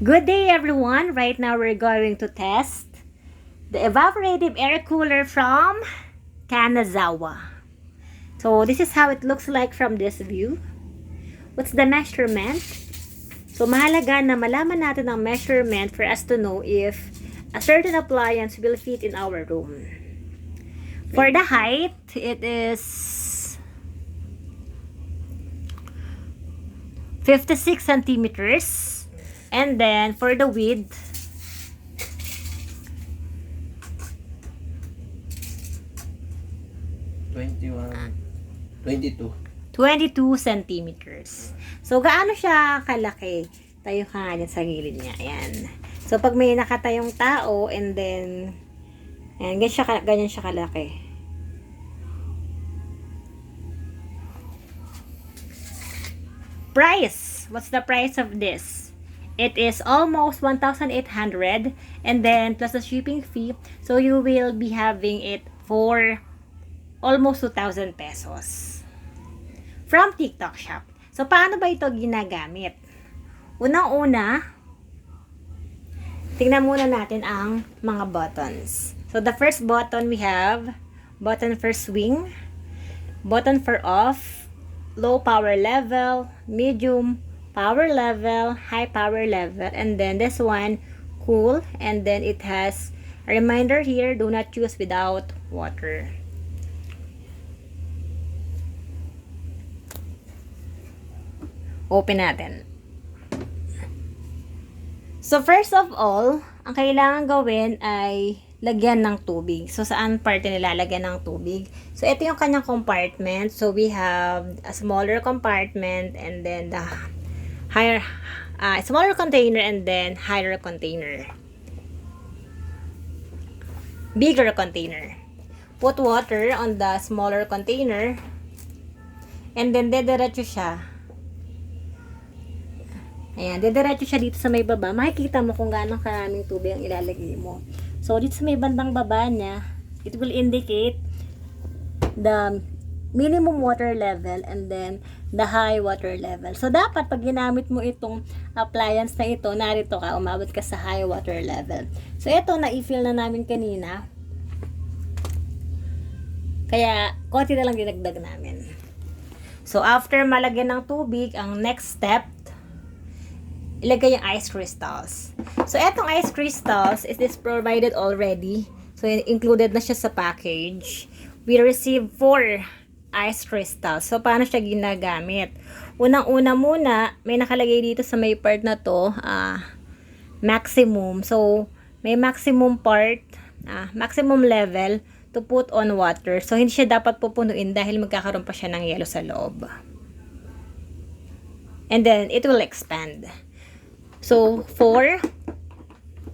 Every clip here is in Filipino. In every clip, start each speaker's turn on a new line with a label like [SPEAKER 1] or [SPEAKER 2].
[SPEAKER 1] Good day everyone! Right now we're going to test the evaporative air cooler from Kanazawa. So this is how it looks like from this view. What's the measurement? So mahalaga na malaman natin ang measurement for us to know if a certain appliance will fit in our room. For the height, it is 56 centimeters. And then, for the width, 22 centimeters. So, gaano siya kalaki? Tayo ka nga dyan sa gilid niya. Ayan. So, pag may nakatayong tao, and then, ayan, ganyan siya kalaki. Price. What's the price of this? It is almost 1,800 and then plus the shipping fee. So you will be having it for almost 2,000 pesos. From TikTok Shop. So paano ba ito ginagamit? Unang-una, tingnan muna natin ang mga buttons. So the first button we have, button for swing, button for off, low power level, medium power level, high power level, and then this one, cool, and then it has a reminder here, do not use without water. Open natin. So first of all, ang kailangan gawin ay lagyan ng tubig. So saan parte nilalagyan ng tubig? So ito yung kanyang compartment. So we have a smaller compartment and then the higher, smaller container and then higher container. Bigger container. Put water on the smaller container and then dediretso siya. Ayan, dediretso siya dito sa may baba. Makikita mo kung gaano karaming tubig ang ilalagay mo. So, dito sa may bandang baba niya, it will indicate the minimum water level and then the high water level. So, dapat pag ginamit mo itong appliance na ito, narito ka, umabot ka sa high water level. So, ito, na-i-fill na namin kanina. Kaya, konti na lang dinagdag namin. So, after malagyan ng tubig, ang next step, ilagay yung ice crystals. So, etong ice crystals, it is provided already. So, included na siya sa package. We receive 4 ice crystals. So, paano siya ginagamit? Unang-una muna, may nakalagay dito sa may part na to, maximum. So, may maximum part, maximum level to put on water. So, hindi siya dapat pupunuin dahil magkakaroon pa siya ng yelo sa loob. And then, it will expand. So, 4.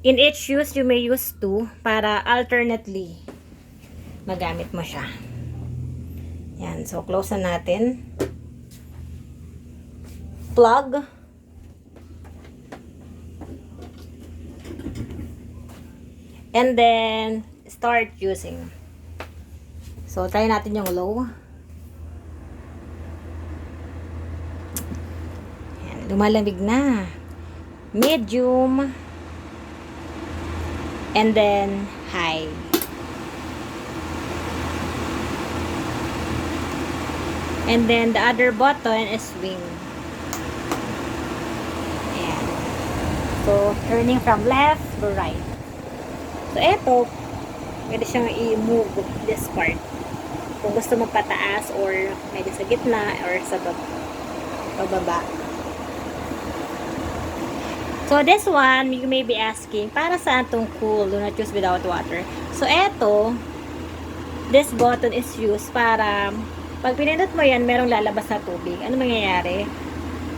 [SPEAKER 1] In each use, you may use 2 para alternately magamit mo siya. Yan. So, close na natin. Plug. And then, start using. So, try natin yung low. Yan. Lumalamig na. Medium. And then, high. And then, the other button is swing. Ayan. So, turning from left to right. So, eto, pwede siyang i-move this part. Kung gusto mo pataas or medyo sa gitna or sa pababa. So, this one, you may be asking, para saan tong cool, do not use without water? So, eto, this button is used para pag pinindot mo yan, merong lalabas na tubig. Ano mangyayari?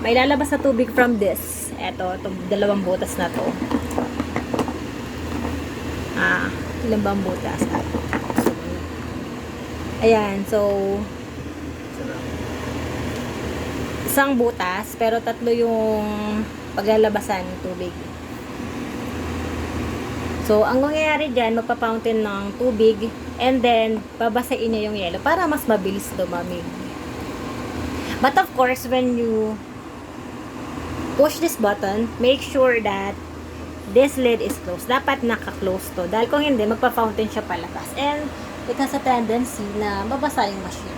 [SPEAKER 1] May lalabas na tubig from this. Eto, itong dalawang butas na to. Ilang bang butas? Ayan, so isang butas, pero tatlo yung paglalabasan ng tubig. So, ang mangyayari dyan, magpa-fountain ng tubig and then, babasain niya yung yelo para mas mabilis lumamig. But of course, when you push this button, make sure that this lid is closed. Dapat naka-close to. Dahil kung hindi, magpa-fountain siya palabas. And it has a tendency na mabasa yung machine.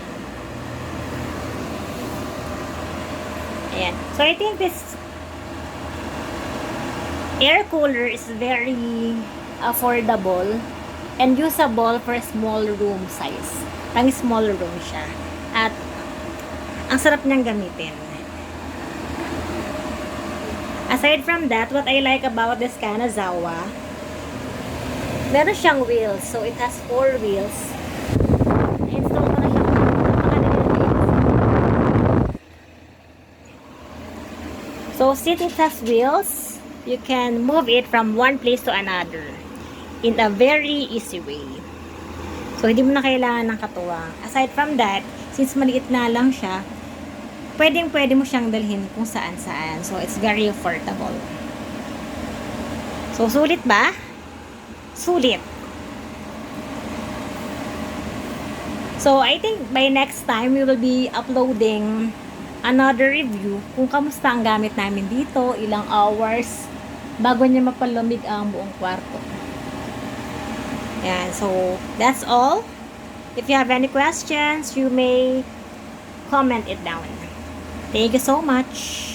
[SPEAKER 1] Ayan. So, I think this air cooler is very affordable and usable for small room size. Pang small room siya. At ang sarap niyang gamitin. Aside from that, what I like about this Kanazawa, meron siyang wheels. So, it has 4 wheels. Na-install ko na siya. So, since it has wheels, you can move it from one place to another in a very easy way. So, hindi mo na kailangan ng katuwang. Aside from that, since maliit na lang siya, pwede mo siyang dalhin kung saan-saan. So, it's very affordable. So, sulit ba? Sulit. So, I think by next time, we will be uploading another review kung kamusta ang gamit namin dito, ilang hours, bago niya mapalamig ang buong kwarto. Yan. So, that's all. If you have any questions, you may comment it down. Thank you so much.